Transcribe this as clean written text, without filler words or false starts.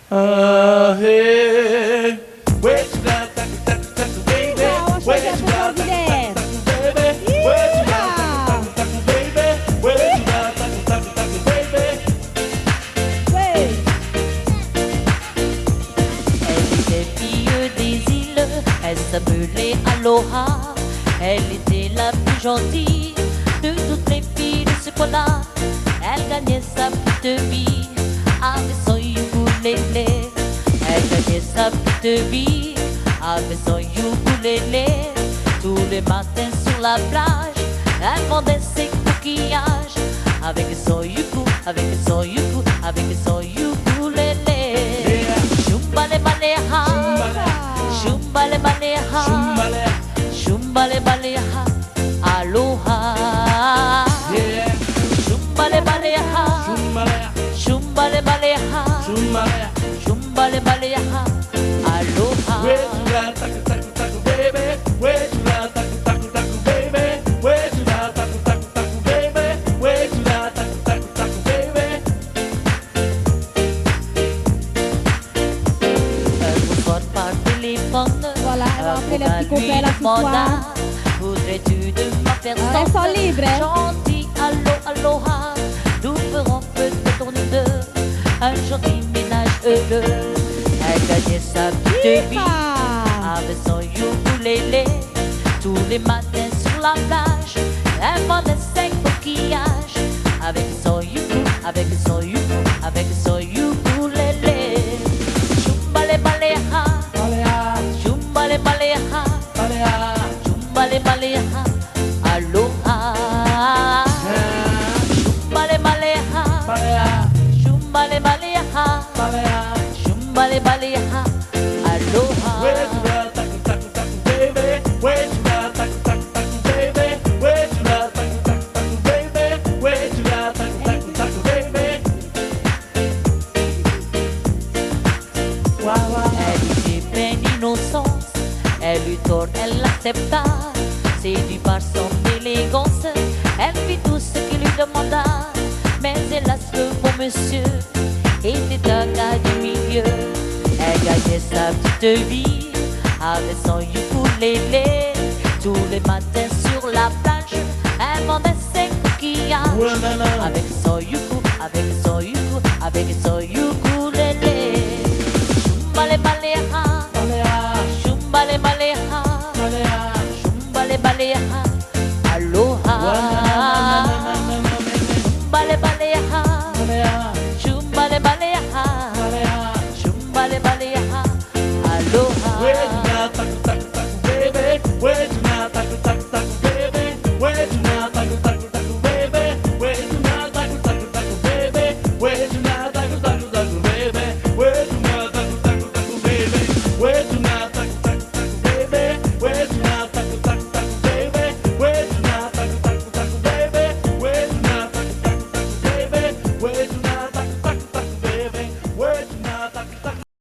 Hey, where you got that, baby? Where you got that, baby? Where you got that, baby? Where you got that, baby? Elle était fille des îles, elle s'appelait Aloha. Elle était la plus gentille de toutes les filles de ce coin-là. Elle gagnait sa petite vie avec son ukulélé. Elle gagnait sa petite vie avec son ukulélé. Tous les matins sur la plage, elle vendait ses coquillages avec son ukulélé, avec son ukulélé, avec son ukulélé. Shumbale baleha, shumbale baleha, shumbale baleha, aloha. Shumbale baleha, shumbale baleha, shumbale baleha, aloha. Where you got that, baby? Where you got that, baby? Where you got that, baby? Where you got that, baby? Elle vous voit par téléphone. Voilà, elle va appeler le petit copain là ce soir. Voudrais-tu de ma personne? Elles sont libres. Gentil, aloha. Nous ferons peut-être nous deux un joli ménage heureux. Elle gagnait sa petite vie avec son ukulélé. Tous les matins sur la plage, elle vendait ses coquillages avec son ukulélé, avec son ukulélé, avec son ukulélé. Shumbale baleha, shumbale baleha, shumbale baleha, aloha. Shumbale baleha, shumbale baleha, shumbale baleha, aloha. Where you got that, baby? Where you got that, baby? Where you got that, baby? Where you got that, baby? Elle était pleine d'innocence, elle eut tort, elle l'accepta. Séduit par son élégance, elle fit tout ce qu'il lui demanda. Mais hélas, le bon monsieur était un gars du milieu. Elle gagnait sa petite vie avec son ukulélé. Tous les matins sur la plage, elle vendait ses coquillages avec son ukulélé, avec son ukulélé, avec son ukulélé.